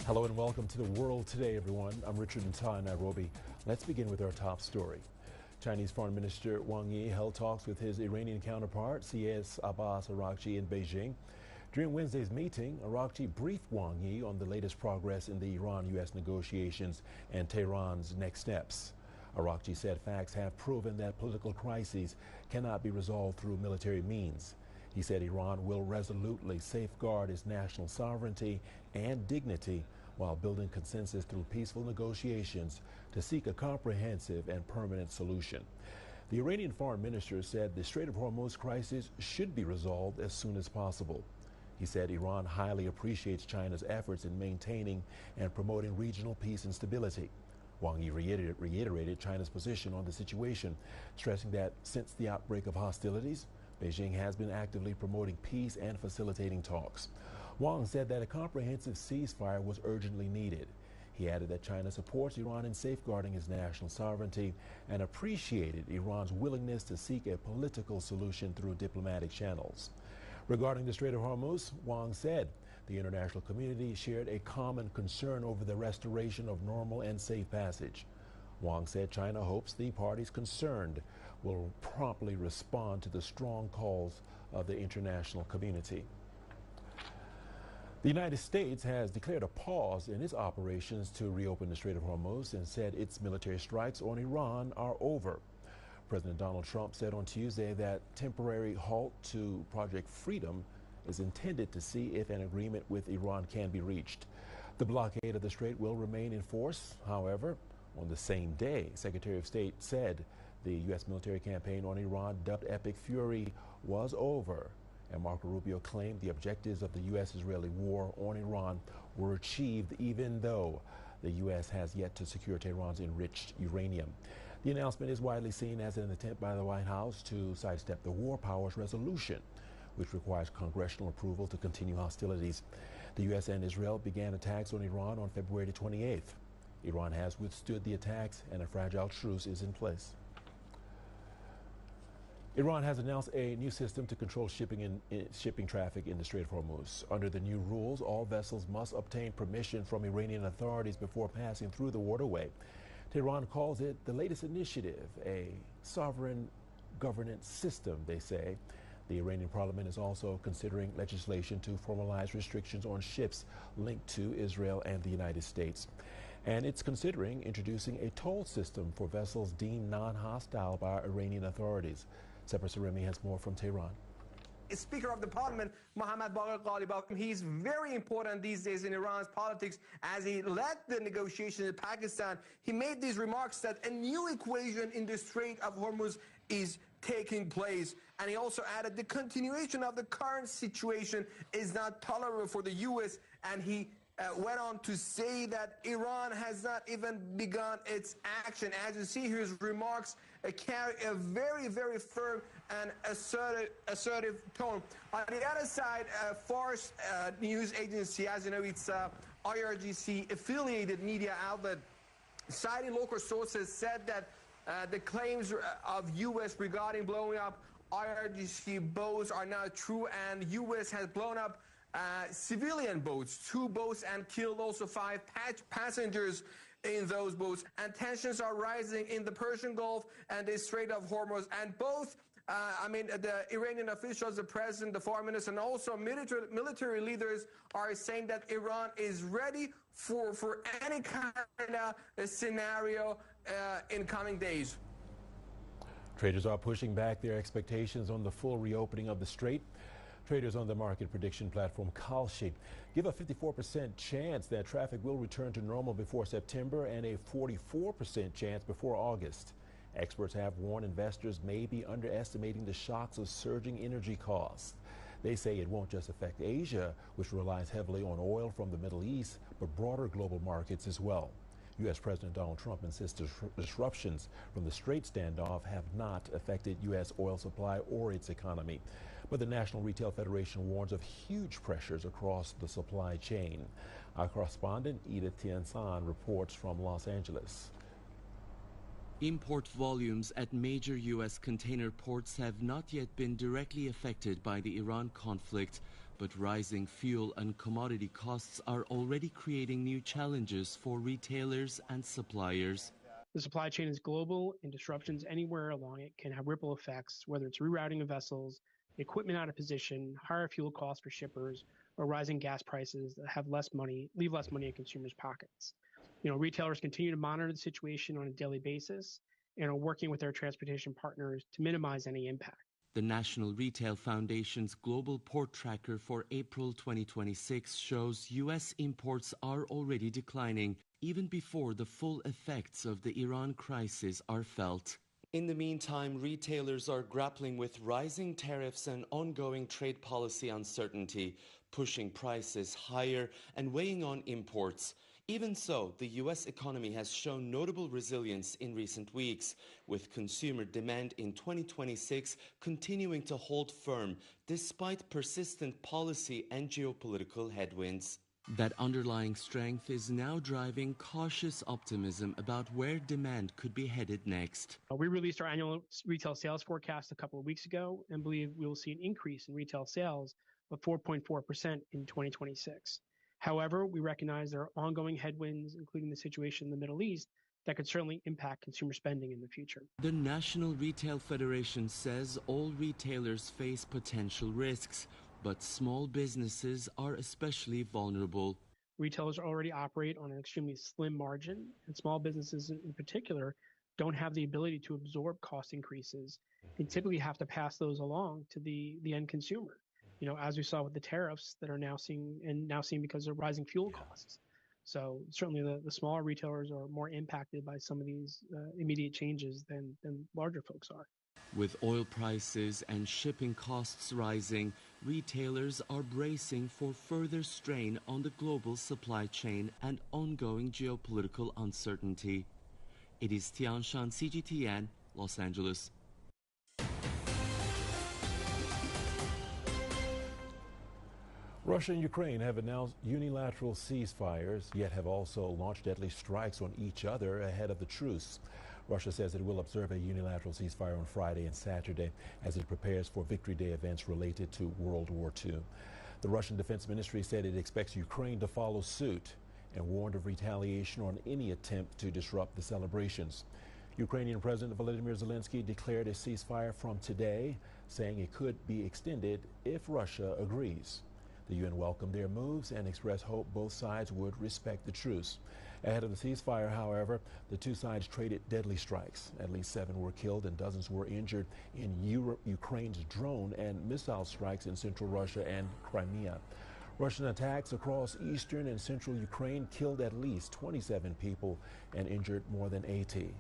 Hello and welcome to the World Today, everyone. I'm Richard Nta in Nairobi. Let's begin with our top story. Chinese Foreign Minister Wang Yi held talks with his Iranian counterpart, C.S. Abbas Araghchi, in Beijing. During Wednesday's meeting, Araghchi briefed Wang Yi on the latest progress in the Iran-U.S. negotiations and Tehran's next steps. Araghchi said facts have proven that political crises cannot be resolved through military means. He said Iran will resolutely safeguard its national sovereignty and dignity while building consensus through peaceful negotiations to seek a comprehensive and permanent solution. The Iranian foreign minister said the Strait of Hormuz crisis should be resolved as soon as possible. He said Iran highly appreciates China's efforts in maintaining and promoting regional peace and stability. Wang Yi reiterated China's position on the situation, stressing that since the outbreak of hostilities, Beijing has been actively promoting peace and facilitating talks. Wang said that a comprehensive ceasefire was urgently needed. He added that China supports Iran in safeguarding its national sovereignty and appreciated Iran's willingness to seek a political solution through diplomatic channels. Regarding the Strait of Hormuz, Wang said the international community shared a common concern over the restoration of normal and safe passage. Wang said China hopes the parties concerned will promptly respond to the strong calls of the international community. The United States has declared a pause in its operations to reopen the Strait of Hormuz and said its military strikes on Iran are over. President Donald Trump said on Tuesday that temporary halt to Project Freedom is intended to see if an agreement with Iran can be reached. The blockade of the strait will remain in force, however. On the same day, Secretary of State said the U.S. military campaign on Iran, dubbed Epic Fury, was over. And Marco Rubio claimed the objectives of the U.S.-Israeli war on Iran were achieved even though the U.S. has yet to secure Tehran's enriched uranium. The announcement is widely seen as an attempt by the White House to sidestep the war powers resolution, which requires congressional approval to continue hostilities. The U.S. and Israel began attacks on Iran on February 28th. Iran has withstood the attacks and a fragile truce is in place. Iran has announced a new system to control shipping traffic in the Strait of Hormuz. Under the new rules, all vessels must obtain permission from Iranian authorities before passing through the waterway. Tehran calls it the latest initiative, a sovereign governance system, they say. The Iranian parliament is also considering legislation to formalize restrictions on ships linked to Israel and the United States. And it's considering introducing a toll system for vessels deemed non-hostile by Iranian authorities. Separ Saremi has more from Tehran. Speaker of the Parliament, Mohammad Bagher Ghalibaf, he's very important these days in Iran's politics. As he led the negotiations in Pakistan, he made these remarks that a new equation in the Strait of Hormuz is taking place. And he also added the continuation of the current situation is not tolerable for the U.S. And he went on to say that Iran has not even begun its action. As you see, his remarks carry a very, very firm and assertive tone. On the other side, Fars news agency, as you know, it's IRGC affiliated media outlet, citing local sources, said that the claims of U.S. regarding blowing up IRGC boats are not true, and U.S. has blown up civilian boats, 2 boats, and killed also 5 passengers in those boats. And tensions are rising in the Persian Gulf and the Strait of Hormuz. And both, the Iranian officials, the president, the foreign minister, and also military leaders are saying that Iran is ready for any kind of scenario in coming days. Traders are pushing back their expectations on the full reopening of the strait. Traders on the market prediction platform Kalshi give a 54% chance that traffic will return to normal before September and a 44% chance before August. Experts have warned investors may be underestimating the shocks of surging energy costs. They say it won't just affect Asia, which relies heavily on oil from the Middle East, but broader global markets as well. U.S. President Donald Trump insists disruptions from the Strait standoff have not affected U.S. oil supply or its economy. But the National Retail Federation warns of huge pressures across the supply chain. Our correspondent Edith Tiansan reports from Los Angeles. Import volumes at major U.S. container ports have not yet been directly affected by the Iran conflict, But rising fuel and commodity costs are already creating new challenges for retailers and suppliers. The supply chain is global, and disruptions anywhere along it can have ripple effects, whether it's rerouting of vessels, equipment out of position, higher fuel costs for shippers, or rising gas prices that leave less money in consumers' pockets. Retailers continue to monitor the situation on a daily basis and are working with their transportation partners to minimize any impact. The National Retail Foundation's Global Port Tracker for April 2026 shows U.S. imports are already declining, even before the full effects of the Iran crisis are felt. In the meantime, retailers are grappling with rising tariffs and ongoing trade policy uncertainty, pushing prices higher and weighing on imports. Even so, the U.S. economy has shown notable resilience in recent weeks, with consumer demand in 2026 continuing to hold firm despite persistent policy and geopolitical headwinds. That underlying strength is now driving cautious optimism about where demand could be headed next. We released our annual retail sales forecast a couple of weeks ago and believe we will see an increase in retail sales of 4.4% in 2026. However, we recognize there are ongoing headwinds, including the situation in the Middle East, that could certainly impact consumer spending in the future. The National Retail Federation says all retailers face potential risks, but small businesses are especially vulnerable. Retailers already operate on an extremely slim margin, and small businesses in particular don't have the ability to absorb cost increases and typically have to pass those along to the end consumer. As we saw with the tariffs that are now seeing because of rising fuel costs. So certainly the smaller retailers are more impacted by some of these immediate changes than larger folks are. With oil prices and shipping costs rising, retailers are bracing for further strain on the global supply chain and ongoing geopolitical uncertainty. It is Tianshan, CGTN, Los Angeles. Russia and Ukraine have announced unilateral ceasefires, yet have also launched deadly strikes on each other ahead of the truce. Russia says it will observe a unilateral ceasefire on Friday and Saturday as it prepares for Victory Day events related to World War II. The Russian Defense Ministry said it expects Ukraine to follow suit and warned of retaliation on any attempt to disrupt the celebrations. Ukrainian President Volodymyr Zelensky declared a ceasefire from today, saying it could be extended if Russia agrees. The UN welcomed their moves and expressed hope both sides would respect the truce. Ahead of the ceasefire, however, the two sides traded deadly strikes. At least 7 were killed and dozens were injured in Ukraine's drone and missile strikes in central Russia and Crimea. Russian attacks across eastern and central Ukraine killed at least 27 people and injured more than 80.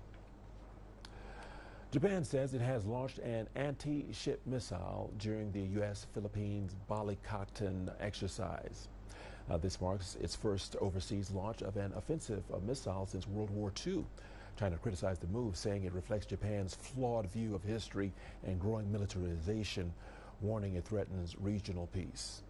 Japan says it has launched an anti-ship missile during the U.S.-Philippines Balikatan exercise. This marks its first overseas launch of an offensive missile since World War II. China criticized the move, saying it reflects Japan's flawed view of history and growing militarization, warning it threatens regional peace.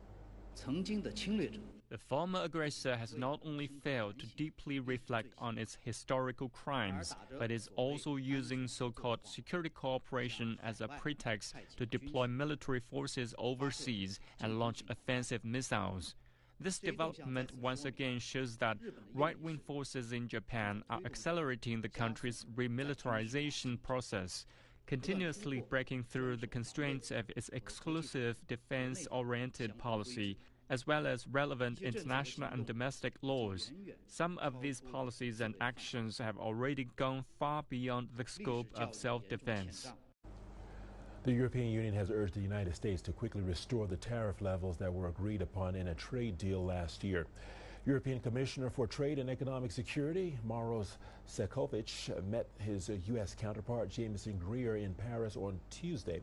The former aggressor has not only failed to deeply reflect on its historical crimes, but is also using so-called security cooperation as a pretext to deploy military forces overseas and launch offensive missiles. This development once again shows that right-wing forces in Japan are accelerating the country's remilitarization process, continuously breaking through the constraints of its exclusive defense-oriented policy, as well as relevant international and domestic laws. Some of these policies and actions have already gone far beyond the scope of self-defense. The European Union has urged the United States to quickly restore the tariff levels that were agreed upon in a trade deal last year. European Commissioner for Trade and Economic Security, Maros Sefcovic, met his U.S. counterpart, Jameson Greer, in Paris on Tuesday.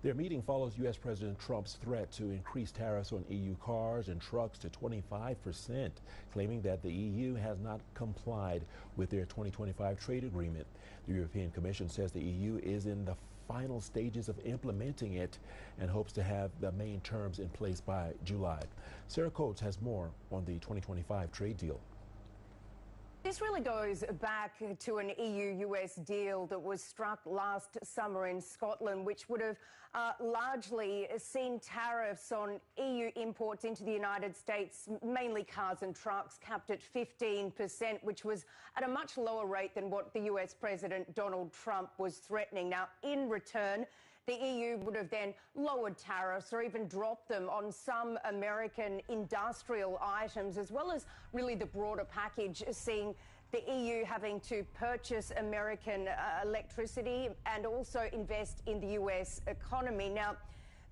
Their meeting follows U.S. President Trump's threat to increase tariffs on EU cars and trucks to 25%, claiming that the EU has not complied with their 2025 trade agreement. The European Commission says the EU is in the final stages of implementing it and hopes to have the main terms in place by July. Sarah Coates has more on the 2025 trade deal. This really goes back to an EU-US deal that was struck last summer in Scotland, which would have largely seen tariffs on EU imports into the United States, mainly cars and trucks, capped at 15%, which was at a much lower rate than what the US President Donald Trump was threatening. Now, in return, the EU would have then lowered tariffs or even dropped them on some American industrial items, as well as really the broader package, seeing the EU having to purchase American electricity and also invest in the US economy. Now,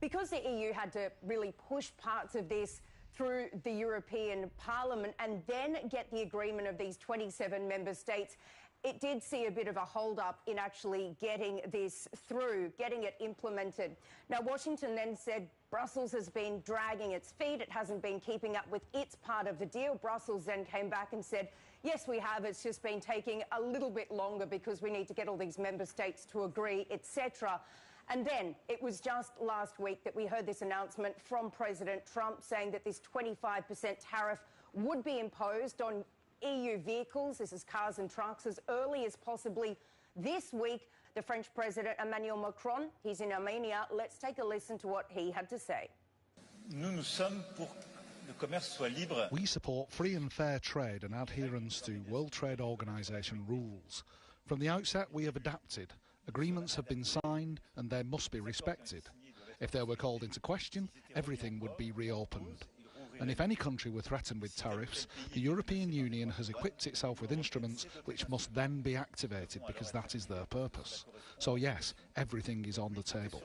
because the EU had to really push parts of this through the European Parliament and then get the agreement of these 27 member states, it did see a bit of a hold-up in actually getting this through, getting it implemented. Now, Washington then said Brussels has been dragging its feet. It hasn't been keeping up with its part of the deal. Brussels then came back and said, yes, we have. It's just been taking a little bit longer because we need to get all these member states to agree, etc. And then it was just last week that we heard this announcement from President Trump saying that this 25% tariff would be imposed on EU vehicles, this is cars and trucks, as early as possibly this week. The French President Emmanuel Macron, he's in Armenia. Let's take a listen to what he had to say. We support free and fair trade and adherence to World Trade Organization rules. From the outset, we have adapted. Agreements have been signed and they must be respected. If they were called into question, everything would be reopened. And if any country were threatened with tariffs, the European Union has equipped itself with instruments which must then be activated because that is their purpose. So yes, everything is on the table.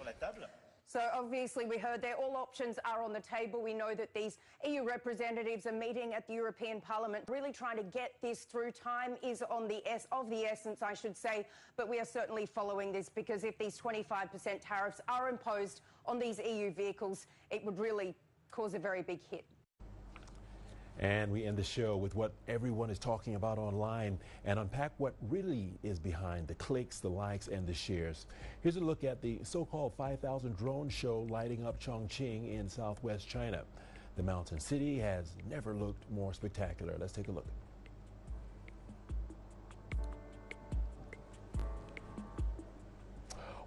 So obviously we heard there all options are on the table. We know that these EU representatives are meeting at the European Parliament, really trying to get this through. Time is of the essence, I should say, but we are certainly following this because if these 25% tariffs are imposed on these EU vehicles, it would really cause a very big hit. And we end the show with what everyone is talking about online and unpack what really is behind the clicks, the likes, and the shares. Here's a look at the so-called 5,000 drone show lighting up Chongqing in southwest China. The mountain city has never looked more spectacular. Let's take a look.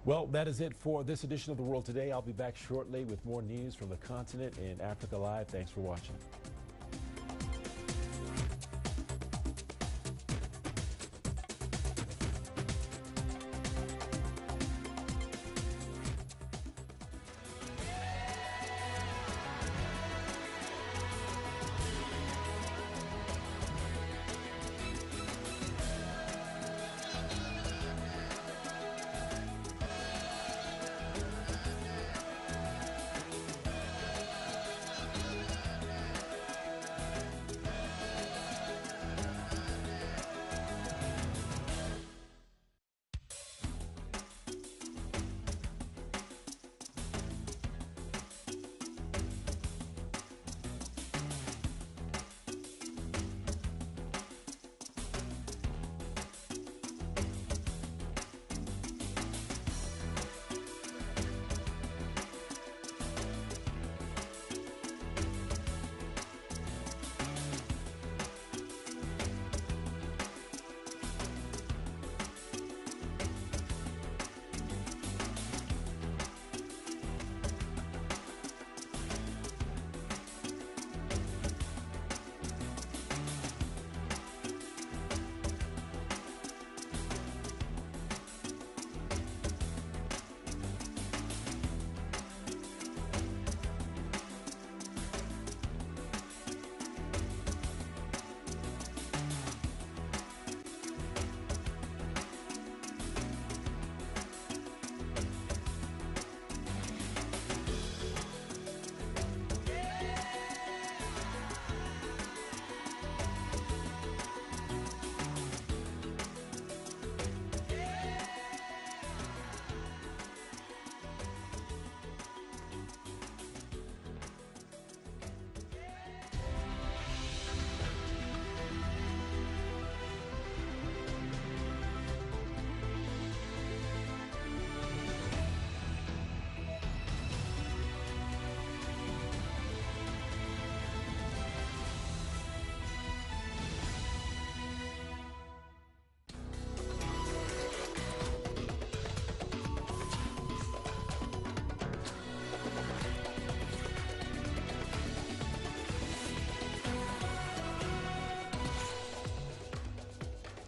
Well, that is it for this edition of The World Today. I'll be back shortly with more news from the continent in Africa Live. Thanks for watching.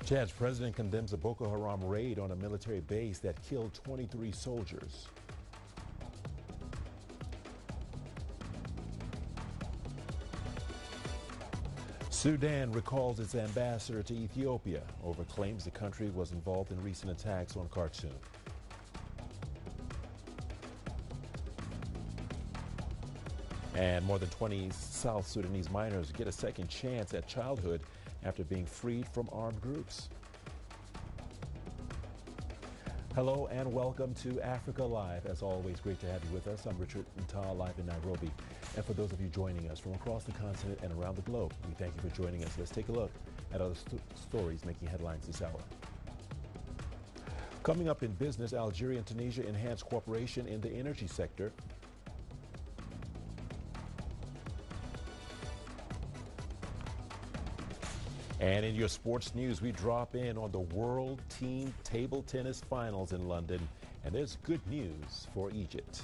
Chad's president condemns a Boko Haram raid on a military base that killed 23 soldiers. Sudan recalls its ambassador to Ethiopia over claims the country was involved in recent attacks on Khartoum. And more than 20 South Sudanese minors get a second chance at childhood after being freed from armed groups. Hello and welcome to Africa Live. As always, great to have you with us. I'm Richard Nta, live in Nairobi. And for those of you joining us from across the continent and around the globe, we thank you for joining us. Let's take a look at other stories making headlines this hour. Coming up in business, Algeria and Tunisia enhance cooperation in the energy sector. And in your sports news, we drop in on the World Team Table Tennis Finals in London, and there's good news for Egypt.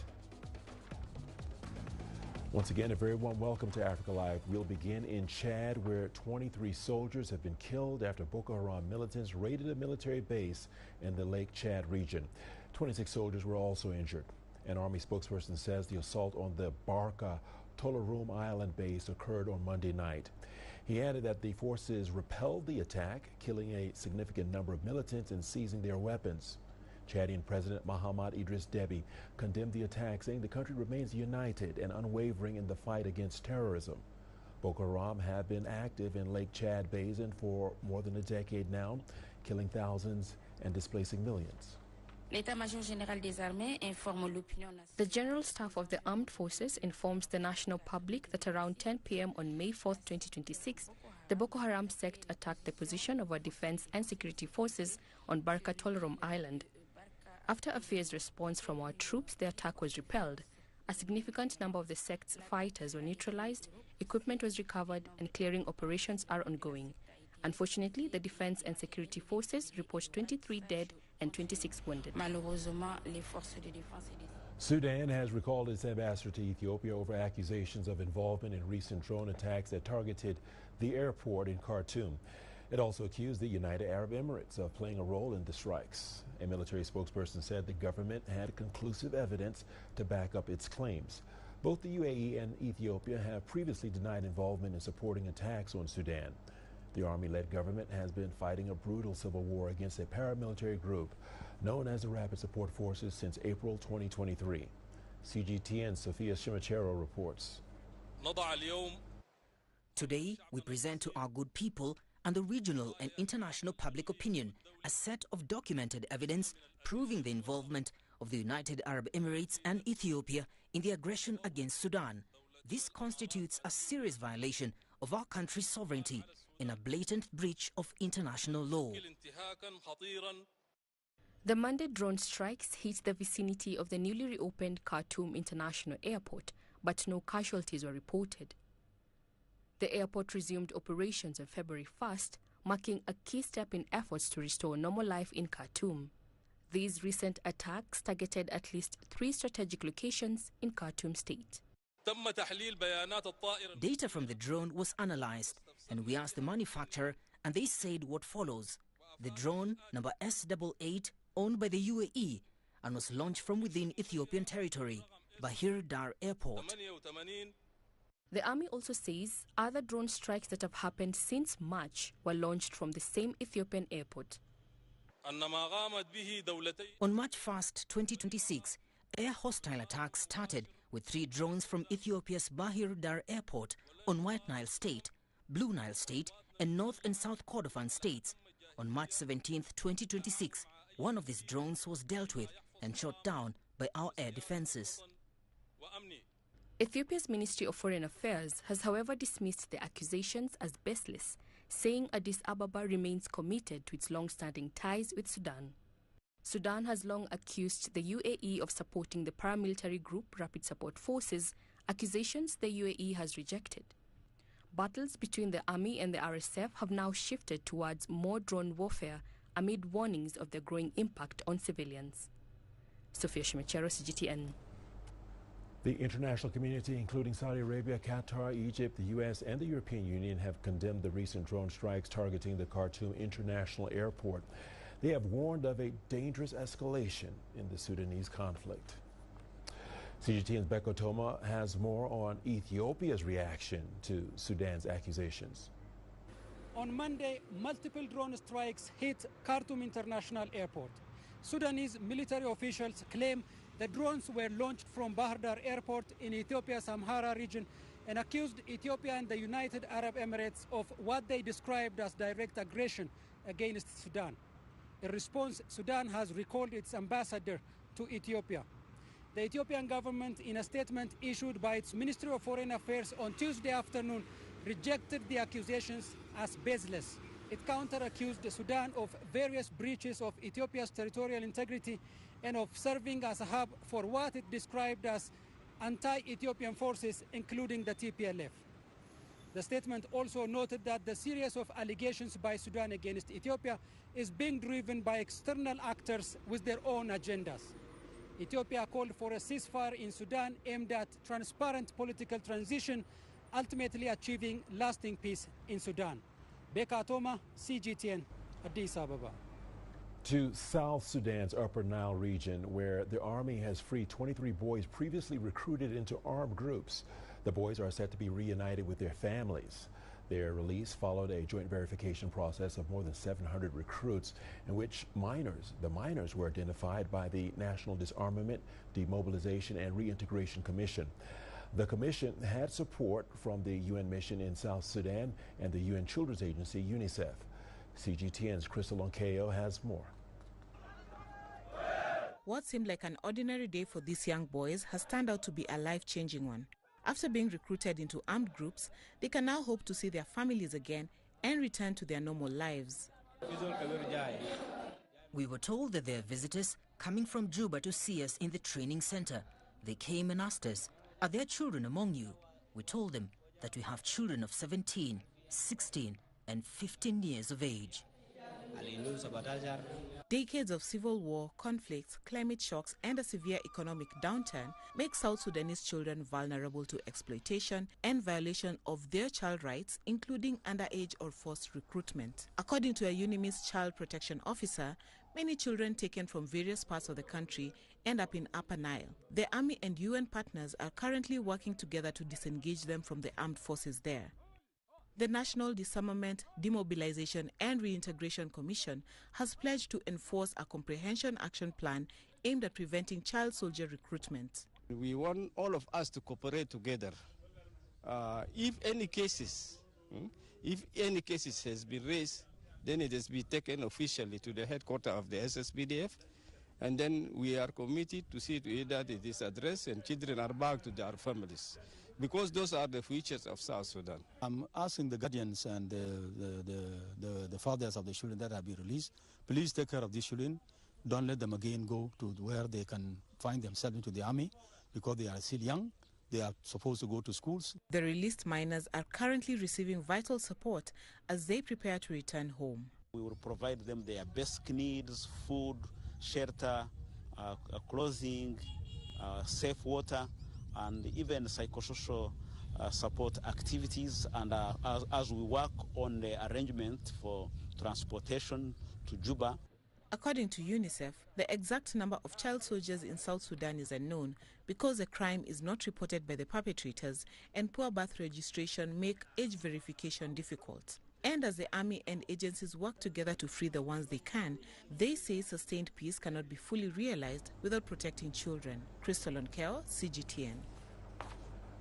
Once again, a very warm welcome to Africa Live. We'll begin in Chad, where 23 soldiers have been killed after Boko Haram militants raided a military base in the Lake Chad region. 26 soldiers were also injured. An army spokesperson says the assault on the Barka Tolaroom Island base occurred on Monday night. He added that the forces repelled the attack, killing a significant number of militants and seizing their weapons. Chadian President Mahamat Idris Deby condemned the attack, saying the country remains united and unwavering in the fight against terrorism. Boko Haram have been active in Lake Chad Basin for more than a decade now, killing thousands and displacing millions. The General Staff of the Armed Forces informs the national public that around 10 p.m. on May 4, 2026, the Boko Haram sect attacked the position of our defense and security forces on Barka Tolaroom Island. After a fierce response from our troops, the attack was repelled. A significant number of the sect's fighters were neutralized, equipment was recovered, and clearing operations are ongoing. Unfortunately, the defense and security forces report 23 dead and 26 wounded. Sudan has recalled its ambassador to Ethiopia over accusations of involvement in recent drone attacks that targeted the airport in Khartoum. It also accused the United Arab Emirates of playing a role in the strikes. A military spokesperson said the government had conclusive evidence to back up its claims. Both the UAE and Ethiopia have previously denied involvement in supporting attacks on Sudan. The army-led government has been fighting a brutal civil war against a paramilitary group known as the Rapid Support Forces since April 2023. CGTN Sophia Shimachero reports. Today, we present to our good people and the regional and international public opinion a set of documented evidence proving the involvement of the United Arab Emirates and Ethiopia in the aggression against Sudan. This constitutes a serious violation of our country's sovereignty and a blatant breach of international law. The Monday drone strikes hit the vicinity of the newly reopened Khartoum International Airport, but no casualties were reported. The airport resumed operations on February 1st, marking a key step in efforts to restore normal life in Khartoum. These recent attacks targeted at least 3 strategic locations in Khartoum state. Data from the drone was analyzed, and we asked the manufacturer, and they said what follows. The drone, number S88, owned by the UAE, and was launched from within Ethiopian territory, Bahir Dar Airport. The army also says other drone strikes that have happened since March were launched from the same Ethiopian airport. On March 1st, 2026, air hostile attacks started with 3 drones from Ethiopia's Bahir Dar Airport on White Nile State, Blue Nile State, and North and South Kordofan states. On March 17th, 2026, one of these drones was dealt with and shot down by our air defenses. Ethiopia's Ministry of Foreign Affairs has, however, dismissed the accusations as baseless, saying Addis Ababa remains committed to its long-standing ties with Sudan. Sudan has long accused the UAE of supporting the paramilitary group Rapid Support Forces, accusations the UAE has rejected. Battles between the army and the RSF have now shifted towards more drone warfare amid warnings of their growing impact on civilians. Sophia Shimachero, CGTN. The international community, including Saudi Arabia, Qatar, Egypt, the U.S., and the European Union, have condemned the recent drone strikes targeting the Khartoum International Airport. They have warned of a dangerous escalation in the Sudanese conflict. CGTN's Beko Toma has more on Ethiopia's reaction to Sudan's accusations. On Monday, multiple drone strikes hit Khartoum International Airport. Sudanese military officials claim the drones were launched from Bahir Dar Airport in Ethiopia's Amhara region and accused Ethiopia and the United Arab Emirates of what they described as direct aggression against Sudan. In response, Sudan has recalled its ambassador to Ethiopia. The Ethiopian government, in a statement issued by its Ministry of Foreign Affairs on Tuesday afternoon, rejected the accusations as baseless. It counter-accused Sudan of various breaches of Ethiopia's territorial integrity and of serving as a hub for what it described as anti-Ethiopian forces, including the TPLF. The statement also noted that the series of allegations by Sudan against Ethiopia is being driven by external actors with their own agendas. Ethiopia called for a ceasefire in Sudan aimed at transparent political transition, ultimately achieving lasting peace in Sudan. Beko Toma, CGTN, Addis Ababa. To South Sudan's Upper Nile region, where the army has freed 23 boys previously recruited into armed groups. The boys are set to be reunited with their families. Their release followed a joint verification process of more than 700 recruits, in which the minors were identified by the National Disarmament, Demobilization, and Reintegration Commission. The commission had support from the UN mission in South Sudan and the UN Children's Agency, UNICEF. CGTN's Crystal Onkeo has more. What seemed like an ordinary day for these young boys has turned out to be a life-changing one. After being recruited into armed groups, they can now hope to see their families again and return to their normal lives. We were told that there are visitors coming from Juba to see us in the training center. They came and asked us, "Are there children among you?" We told them that we have children of 17, 16, and 15 years of age. Decades of civil war, conflicts, climate shocks, and a severe economic downturn make South Sudanese children vulnerable to exploitation and violation of their child rights, including underage or forced recruitment. According to a UNIMIS child protection officer, many children taken from various parts of the country end up in Upper Nile. The army and UN partners are currently working together to disengage them from the armed forces there. The National Disarmament, Demobilization and Reintegration Commission has pledged to enforce a comprehensive action plan aimed at preventing child soldier recruitment. We want all of us to cooperate together. If any cases has been raised, then it has been taken officially to the headquarters of the SSPDF, and then we are committed to see to it that it is addressed and children are back to their families, because those are the futures of South Sudan. I'm asking the guardians and the fathers of the children that have been released, please take care of these children. Don't let them again go to where they can find themselves into the army, because they are still young. They are supposed to go to schools. The released minors are currently receiving vital support as they prepare to return home. We will provide them their basic needs: food, shelter, clothing, safe water, and even psychosocial support activities. And as we work on the arrangement for transportation to Juba. According to UNICEF, the exact number of child soldiers in South Sudan is unknown because the crime is not reported by the perpetrators and poor birth registration make age verification difficult. And as the army and agencies work together to free the ones they can, they say sustained peace cannot be fully realized without protecting children. Crystal Onkeo, CGTN.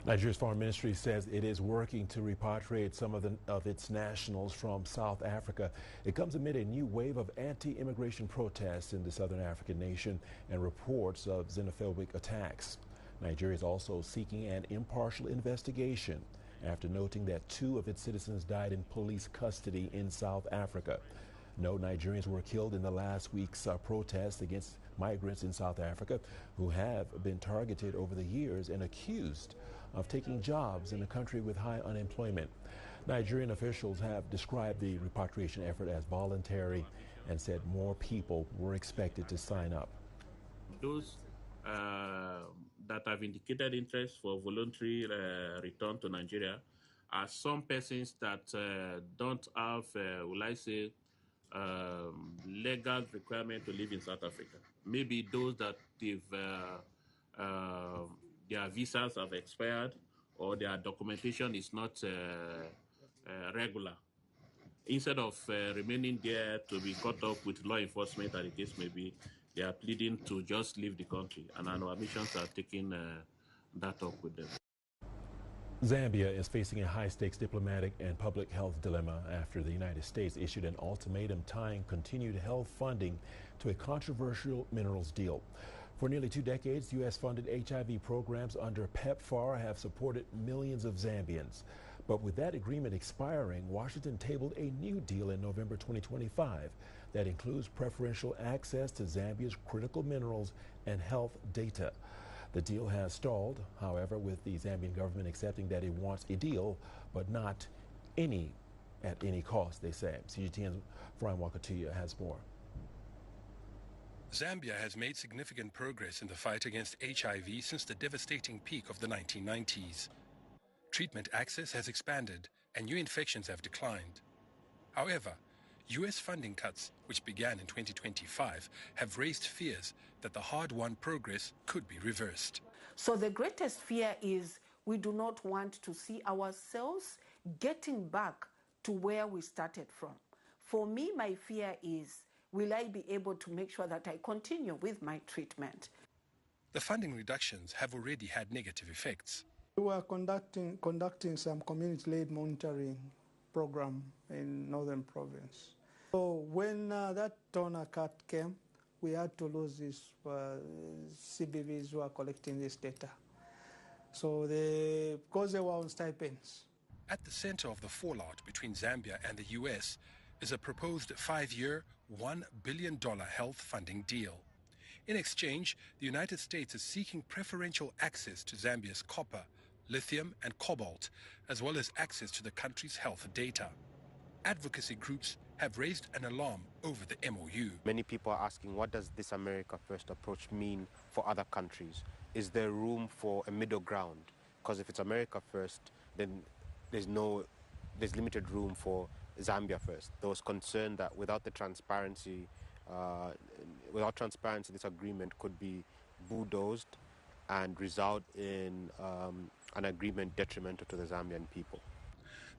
Nigeria's foreign ministry says it is working to repatriate some of its nationals from South Africa. It comes amid a new wave of anti-immigration protests in the southern African nation and reports of xenophobic attacks. Nigeria is also seeking an impartial investigation after noting that 2 of its citizens died in police custody in South Africa. No Nigerians were killed in the last week's protests against migrants in South Africa who have been targeted over the years and accused of taking jobs in a country with high unemployment. Nigerian officials have described the repatriation effort as voluntary and said more people were expected to sign up. Those that have indicated interest for voluntary return to Nigeria are some persons that don't have, will I say, legal requirement to live in South Africa. Maybe those that their visas have expired or their documentation is not regular. Instead of remaining there to be caught up with law enforcement, as the case may be, they are pleading to just leave the country, and our missions are taking that up with them. Zambia is facing a high-stakes diplomatic and public health dilemma after the United States issued an ultimatum tying continued health funding to a controversial minerals deal. For nearly 2 decades, U.S.-funded HIV programs under PEPFAR have supported millions of Zambians. But with that agreement expiring, Washington tabled a new deal in November 2025 that includes preferential access to Zambia's critical minerals and health data. The deal has stalled, however, with the Zambian government accepting that it wants a deal, but not at any cost, they say. CGTN's Brian Wakatuya has more. Zambia has made significant progress in the fight against HIV since the devastating peak of the 1990s. Treatment access has expanded and new infections have declined. However, U.S. funding cuts, which began in 2025, have raised fears that the hard-won progress could be reversed. So the greatest fear is we do not want to see ourselves getting back to where we started from. For me, my fear is, will I be able to make sure that I continue with my treatment? The funding reductions have already had negative effects. We were conducting some community-led monitoring program in Northern Province. So when that donor cut came, we had to lose these CBVs who are collecting this data. So because they were on stipends. At the center of the fallout between Zambia and the U.S. is a proposed 5-year, $1 billion health funding deal. In exchange, the United States is seeking preferential access to Zambia's copper, lithium and cobalt, as well as access to the country's health data. Advocacy groups have raised an alarm over the MOU. Many people are asking, what does this America First approach mean for other countries? Is there room for a middle ground? Because if it's America First, then there's limited room for Zambia First. There was concern that without transparency, this agreement could be bulldozed and result in an agreement detrimental to the Zambian people.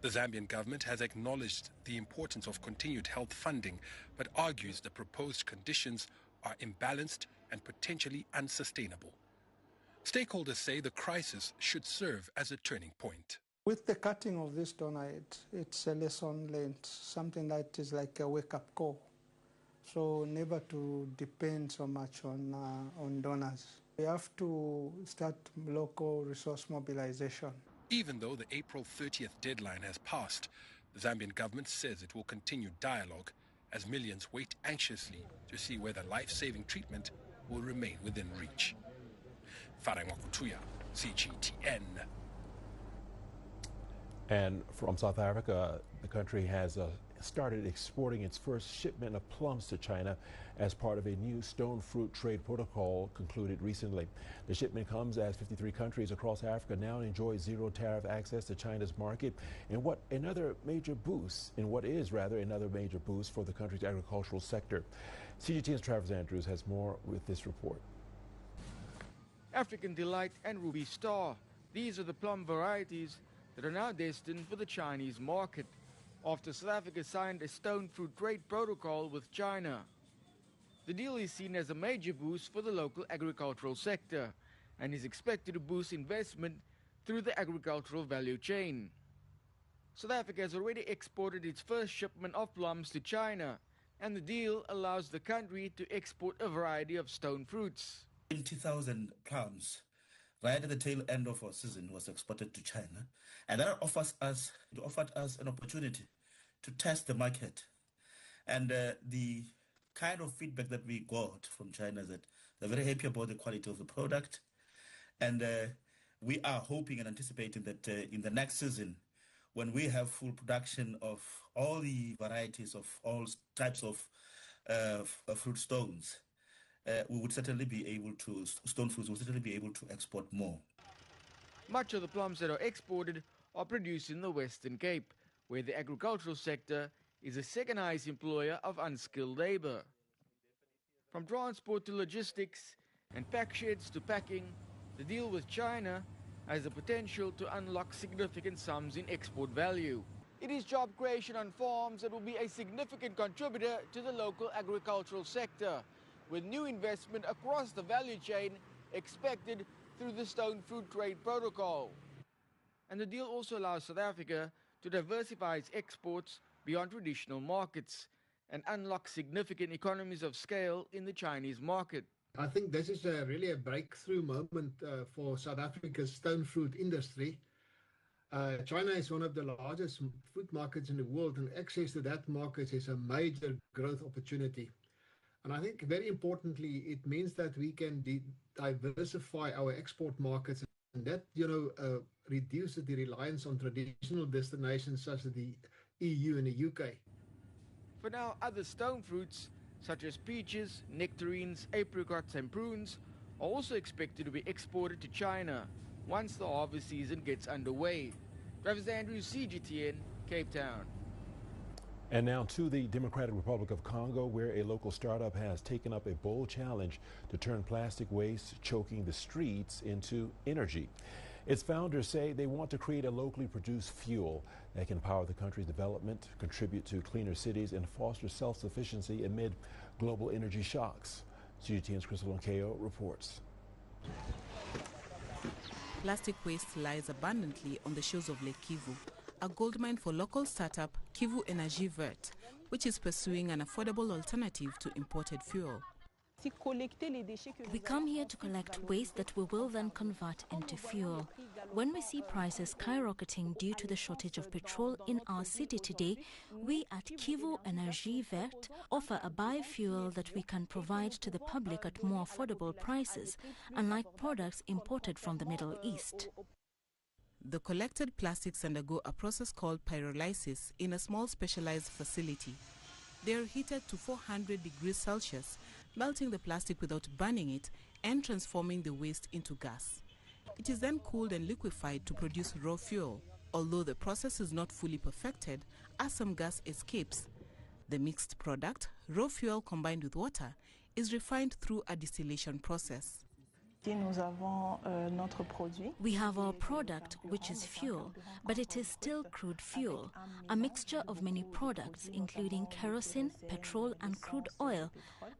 The Zambian government has acknowledged the importance of continued health funding, but argues the proposed conditions are imbalanced and potentially unsustainable. Stakeholders say the crisis should serve as a turning point. With the cutting of this donor, it's a lesson learned, something that is like a wake-up call. So never to depend so much on donors. We have to start local resource mobilization. Even though the April 30th deadline has passed, the Zambian government says it will continue dialogue as millions wait anxiously to see whether life-saving treatment will remain within reach. Farang Wakutuya, CGTN. And from South Africa, the country has started exporting its first shipment of plums to China as part of a new stone fruit trade protocol concluded recently. The shipment comes as 53 countries across Africa now enjoy zero tariff access to China's market in what is another major boost for the country's agricultural sector. CGTN's Travis Andrews has more with this report. African Delight and Ruby Star. These are the plum varieties that are now destined for the Chinese market after South Africa signed a stone fruit trade protocol with China. The deal is seen as a major boost for the local agricultural sector and is expected to boost investment through the agricultural value chain. South Africa has already exported its first shipment of plums to China, and the deal allows the country to export a variety of stone fruits. 20,000 plums right at the tail end of our season was exported to China, and that offered us an opportunity to test the market. And the kind of feedback that we got from China is that they're very happy about the quality of the product, and we are hoping and anticipating that in the next season, when we have full production of all the varieties of all types of fruit stones, we would certainly be able to, Stone Fruits would certainly be able to export more. Much of the plums that are exported are produced in the Western Cape, where the agricultural sector is the second highest employer of unskilled labor. From transport to logistics and pack sheds to packing, the deal with China has the potential to unlock significant sums in export value. It is job creation on farms that will be a significant contributor to the local agricultural sector, with new investment across the value chain expected through the Stone Fruit Trade Protocol. And the deal also allows South Africa to diversify its exports beyond traditional markets and unlock significant economies of scale in the Chinese market. I think this is really a breakthrough moment for South Africa's stone fruit industry. China is one of the largest fruit markets in the world, and access to that market is a major growth opportunity. And I think very importantly, it means that we can diversify our export markets, and that, reduces the reliance on traditional destinations such as the EU and the UK. For now, other stone fruits such as peaches, nectarines, apricots and prunes are also expected to be exported to China once the harvest season gets underway. Travis Andrews, CGTN, Cape Town. And now to the Democratic Republic of Congo, where a local startup has taken up a bold challenge to turn plastic waste choking the streets into energy. Its founders say they want to create a locally produced fuel that can power the country's development, contribute to cleaner cities, and foster self-sufficiency amid global energy shocks. CGTN's Crystal Nta reports. Plastic waste lies abundantly on the shores of Lake Kivu, a goldmine for local startup Kivu Energy Vert, which is pursuing an affordable alternative to imported fuel. We come here to collect waste that we will then convert into fuel. When we see prices skyrocketing due to the shortage of petrol in our city today, we at Kivu Energy Vert offer a biofuel that we can provide to the public at more affordable prices, unlike products imported from the Middle East. The collected plastics undergo a process called pyrolysis in a small specialized facility. They are heated to 400 degrees Celsius, melting the plastic without burning it and transforming the waste into gas. It is then cooled and liquefied to produce raw fuel. Although the process is not fully perfected, as some gas escapes, the mixed product, raw fuel combined with water, is refined through a distillation process. We have our product, which is fuel, but it is still crude fuel, a mixture of many products, including kerosene, petrol, and crude oil.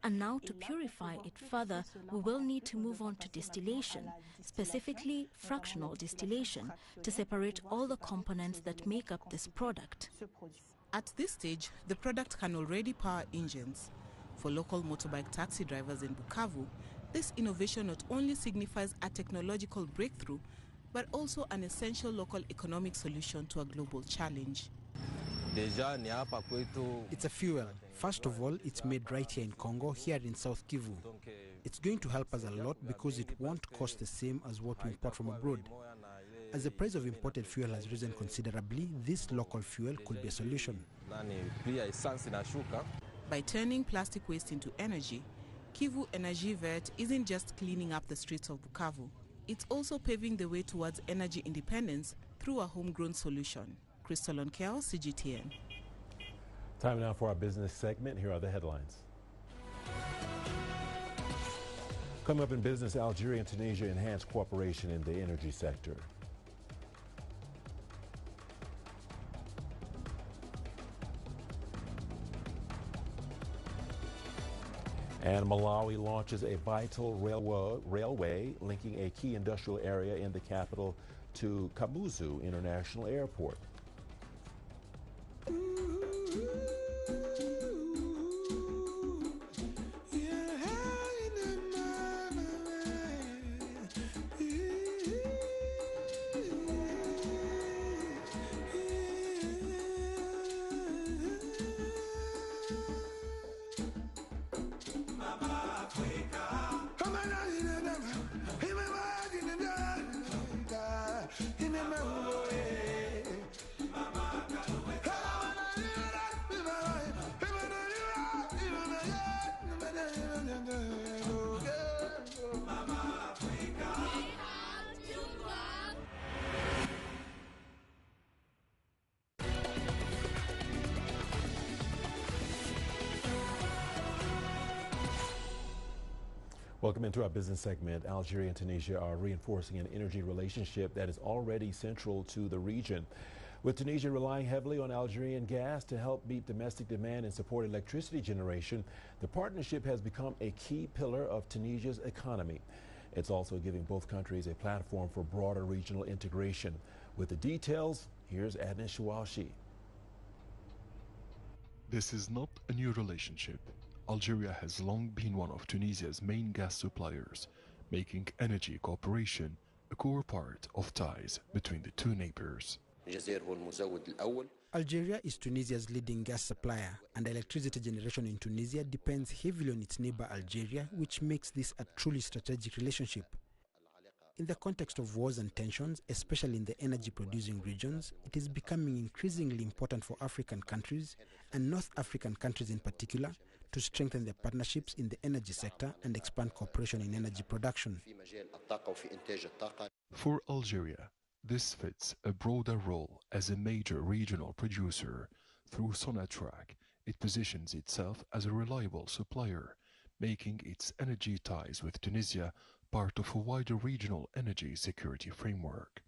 And now, to purify it further, we will need to move on to distillation, specifically fractional distillation, to separate all the components that make up this product. At this stage, the product can already power engines. For local motorbike taxi drivers in Bukavu, this innovation not only signifies a technological breakthrough, but also an essential local economic solution to a global challenge. It's a fuel. First of all, it's made right here in Congo, here in South Kivu. It's going to help us a lot because it won't cost the same as what we import from abroad. As the price of imported fuel has risen considerably, this local fuel could be a solution. By turning plastic waste into energy, Kivu Energy Vert isn't just cleaning up the streets of Bukavu. It's also paving the way towards energy independence through a homegrown solution. Crystal Nta, CGTN. Time now for our business segment. Here are the headlines. Coming up in business, Algeria and Tunisia enhance cooperation in the energy sector. And Malawi launches a vital railway linking a key industrial area in the capital to Kamuzu International Airport. Welcome into our business segment. Algeria and Tunisia are reinforcing an energy relationship that is already central to the region. With Tunisia relying heavily on Algerian gas to help meet domestic demand and support electricity generation, the partnership has become a key pillar of Tunisia's economy. It's also giving both countries a platform for broader regional integration. With the details, here's Adnan Chouachi. This is not a new relationship. Algeria has long been one of Tunisia's main gas suppliers, making energy cooperation a core part of ties between the two neighbors. Algeria is Tunisia's leading gas supplier, and electricity generation in Tunisia depends heavily on its neighbor Algeria, which makes this a truly strategic relationship. In the context of wars and tensions, especially in the energy-producing regions, it is becoming increasingly important for African countries, and North African countries in particular, to strengthen their partnerships in the energy sector and expand cooperation in energy production. For Algeria, this fits a broader role as a major regional producer. Through Sonatrach, it positions itself as a reliable supplier, making its energy ties with Tunisia part of a wider regional energy security framework.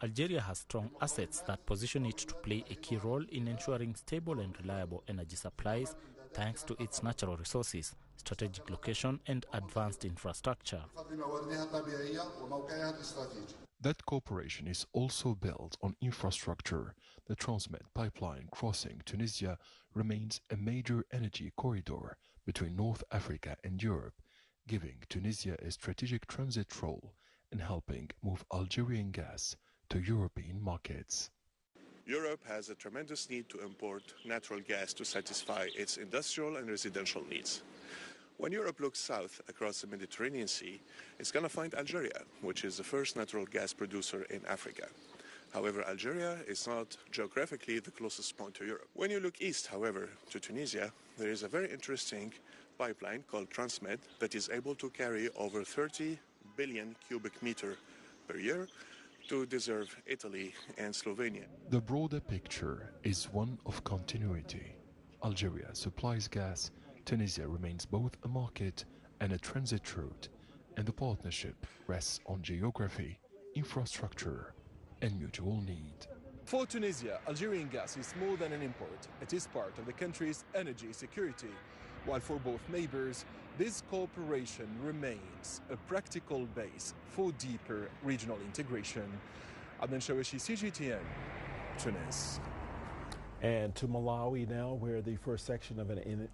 Algeria has strong assets that position it to play a key role in ensuring stable and reliable energy supplies thanks to its natural resources, strategic location and advanced infrastructure. That cooperation is also built on infrastructure. The Transmed pipeline crossing Tunisia remains a major energy corridor between North Africa and Europe, giving Tunisia a strategic transit role in helping move Algerian gas to European markets. Europe has a tremendous need to import natural gas to satisfy its industrial and residential needs. When Europe looks south across the Mediterranean Sea, it's going to find Algeria, which is the first natural gas producer in Africa. However, Algeria is not geographically the closest point to Europe. When you look east, however, to Tunisia, there is a very interesting pipeline called Transmed that is able to carry over 30 billion cubic meter per year to deserve Italy and Slovenia. The broader picture is one of continuity. Algeria supplies gas, Tunisia remains both a market and a transit route, and the partnership rests on geography, infrastructure, and mutual need. For Tunisia, Algerian gas is more than an import. It is part of the country's energy security. While for both neighbors, this cooperation remains a practical base for deeper regional integration. Adnan Chouachi, CGTN, Tunis. And to Malawi now, where the first section of an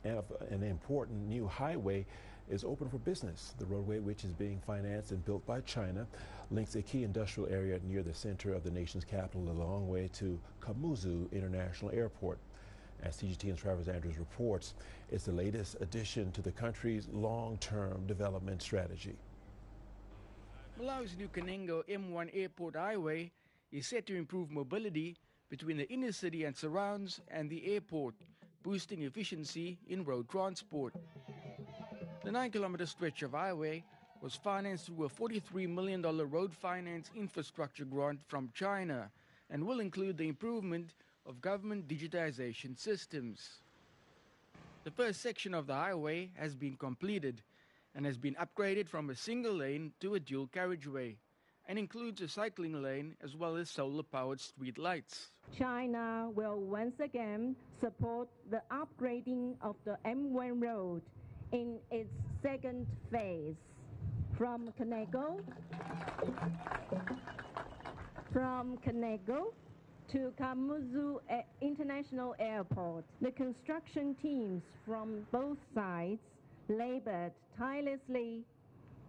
important new highway is open for business. The roadway, which is being financed and built by China, links a key industrial area near the center of the nation's capital a long way to Kamuzu International Airport. As CGTN's Travis Andrews reports, it's the latest addition to the country's long-term development strategy. Malawi's new Kanengo M1 Airport Highway is set to improve mobility between the inner city and surrounds and the airport, boosting efficiency in road transport. The 9-kilometer stretch of highway was financed through a $43 million road finance infrastructure grant from China and will include the improvement of government digitization systems. The first section of the highway has been completed and has been upgraded from a single lane to a dual carriageway and includes a cycling lane as well as solar-powered street lights. China will once again support the upgrading of the M1 road in its second phase from Kanengo to Kamuzu International Airport. The construction teams from both sides labored tirelessly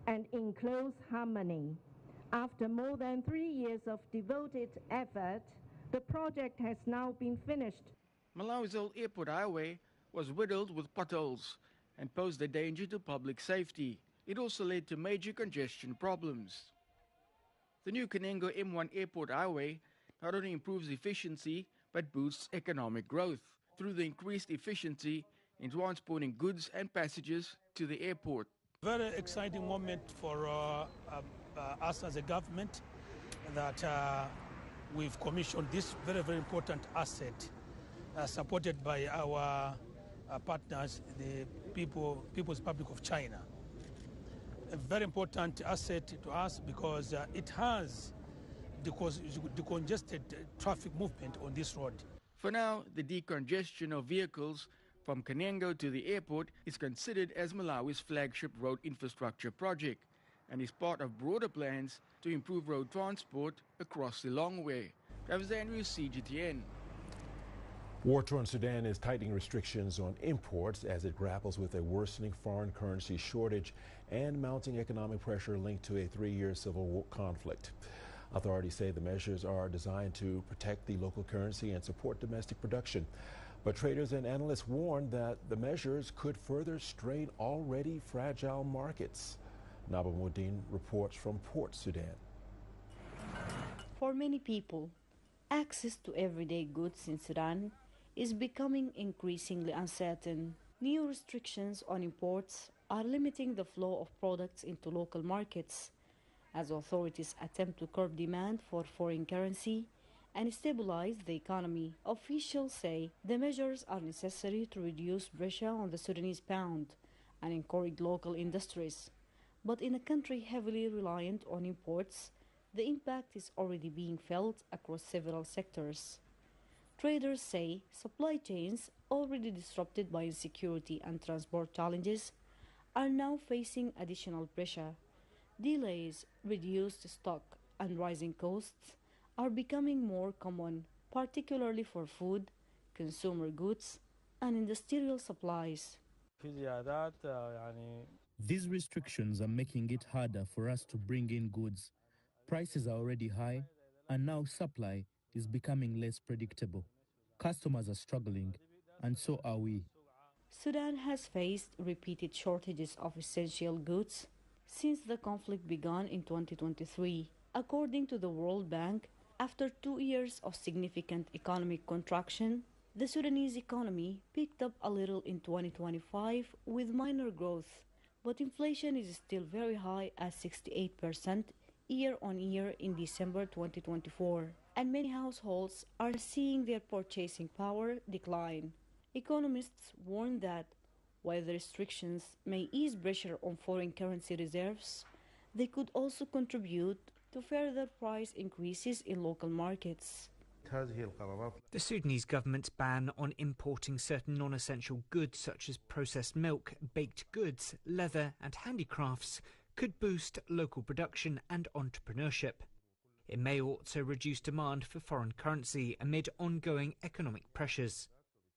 and in close harmony. After more than 3 years of devoted effort, the project has now been finished. Malawi's old airport highway was riddled with potholes and posed a danger to public safety. It also led to major congestion problems. The new Kanengo M1 Airport Highway not only improves efficiency, but boosts economic growth through the increased efficiency in transporting goods and passengers to the airport. Very exciting moment for us as a government that we've commissioned this very, very important asset supported by our partners, the People's Republic of China. A very important asset to us because it has decongested traffic movement on this road. For now, the decongestion of vehicles from Kanengo to the airport is considered as Malawi's flagship road infrastructure project and is part of broader plans to improve road transport across the long way. Travis Andrews, CGTN. War-torn Sudan is tightening restrictions on imports as it grapples with a worsening foreign currency shortage and mounting economic pressure linked to a 3-year civil war conflict. Authorities say the measures are designed to protect the local currency and support domestic production. But traders and analysts warn that the measures could further strain already fragile markets. Nabamuddin reports from Port Sudan. For many people, access to everyday goods in Sudan is becoming increasingly uncertain. New restrictions on imports are limiting the flow of products into local markets. As authorities attempt to curb demand for foreign currency and stabilize the economy, officials say the measures are necessary to reduce pressure on the Sudanese pound and encourage local industries. But in a country heavily reliant on imports, the impact is already being felt across several sectors. Traders say supply chains, already disrupted by insecurity and transport challenges, are now facing additional pressure. Delays, reduced stock, and rising costs are becoming more common, particularly for food, consumer goods, and industrial supplies. These restrictions are making it harder for us to bring in goods. Prices are already high, and now supply is becoming less predictable. Customers are struggling, and so are we. Sudan has faced repeated shortages of essential goods since the conflict began in 2023. According to the World Bank, after 2 years of significant economic contraction, the Sudanese economy picked up a little in 2025 with minor growth, but inflation is still very high at 68% year-on-year in December 2024, and many households are seeing their purchasing power decline. Economists warn that while the restrictions may ease pressure on foreign currency reserves, they could also contribute to further price increases in local markets. The Sudanese government's ban on importing certain non-essential goods such as processed milk, baked goods, leather and handicrafts could boost local production and entrepreneurship. It may also reduce demand for foreign currency amid ongoing economic pressures.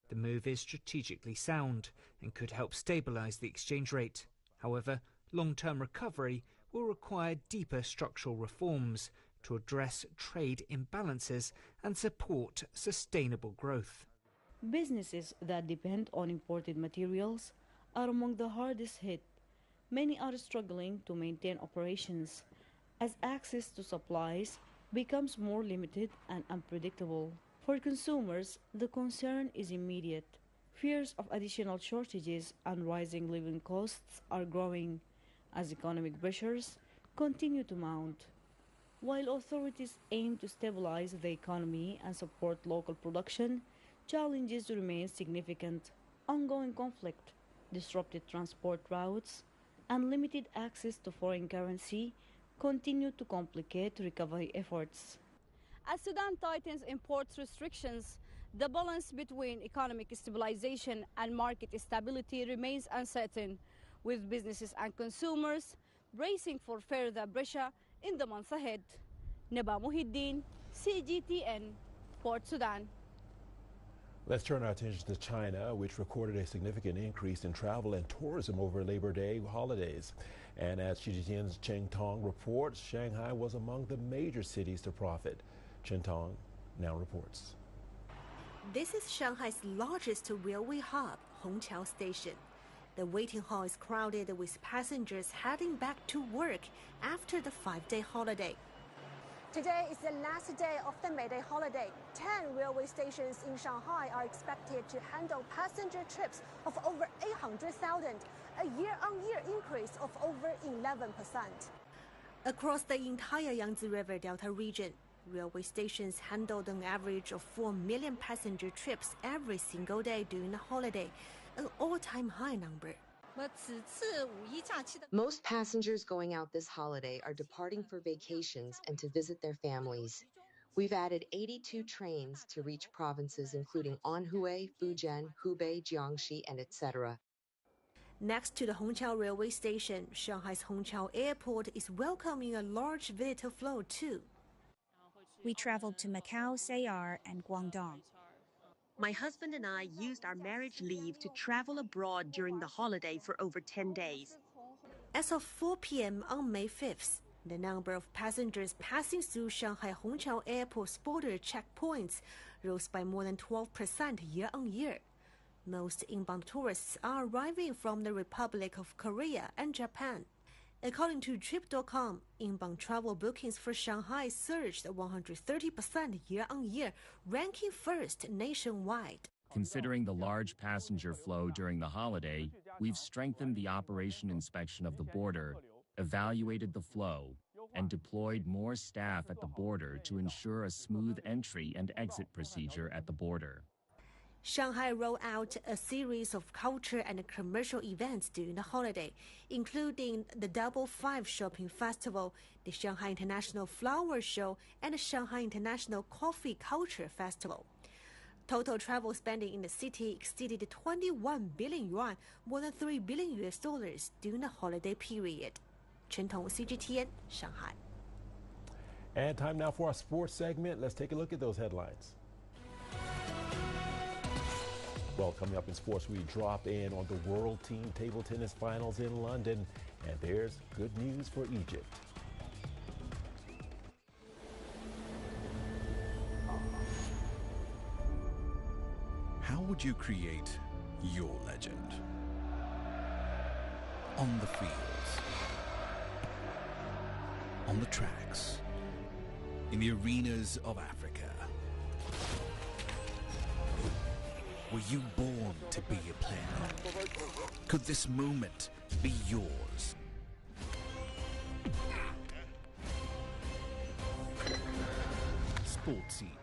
The move is strategically sound and could help stabilise the exchange rate. However, long-term recovery will require deeper structural reforms to address trade imbalances and support sustainable growth. Businesses that depend on imported materials are among the hardest hit. Many are struggling to maintain operations as access to supplies becomes more limited and unpredictable. For consumers, the concern is immediate. Fears of additional shortages and rising living costs are growing as economic pressures continue to mount. While authorities aim to stabilize the economy and support local production, challenges remain significant. Ongoing conflict, disrupted transport routes, and limited access to foreign currency continue to complicate recovery efforts. As Sudan tightens import restrictions, the balance between economic stabilization and market stability remains uncertain, with businesses and consumers bracing for further pressure in the months ahead. Neba Muhiddin, CGTN, Port Sudan. Let's turn our attention to China, which recorded a significant increase in travel and tourism over Labor Day holidays. And as CGTN's Cheng Tong reports, Shanghai was among the major cities to profit. Cheng Tong now reports. This is Shanghai's largest railway hub, Hongqiao Station. The waiting hall is crowded with passengers heading back to work after the 5-day holiday. Today is the last day of the May Day holiday. 10 railway stations in Shanghai are expected to handle passenger trips of over 800,000, a year-on-year increase of over 11%. Across the entire Yangtze River Delta region, railway stations handled an average of 4 million passenger trips every single day during the holiday, an all-time high number. Most passengers going out this holiday are departing for vacations and to visit their families. We've added 82 trains to reach provinces including Anhui, Fujian, Hubei, Jiangxi, and etc. Next to the Hongqiao railway station, Shanghai's Hongqiao Airport is welcoming a large visitor flow too. We traveled to Macau, Sayar, and Guangdong. My husband and I used our marriage leave to travel abroad during the holiday for over 10 days. As of 4 p.m. on May 5th, the number of passengers passing through Shanghai Hongqiao Airport's border checkpoints rose by more than 12% year-on-year. Most inbound tourists are arriving from the Republic of Korea and Japan. According to Trip.com, inbound travel bookings for Shanghai surged 130% year-on-year, ranking first nationwide. Considering the large passenger flow during the holiday, we've strengthened the operation inspection of the border, evaluated the flow, and deployed more staff at the border to ensure a smooth entry and exit procedure at the border. Shanghai rolled out a series of culture and commercial events during the holiday, including the Double Five Shopping Festival, the Shanghai International Flower Show, and the Shanghai International Coffee Culture Festival. Total travel spending in the city exceeded 21 billion yuan, more than $3 billion during the holiday period. Chen Tong, CGTN, Shanghai. And time now for our sports segment. Let's take a look at those headlines. Well, coming up in sports, we drop in on the World Team Table Tennis Finals in London, and there's good news for Egypt. How would you create your legend? On the fields, on the tracks, in the arenas of Africa. Were you born to be a player? Could this moment be yours? Sportsy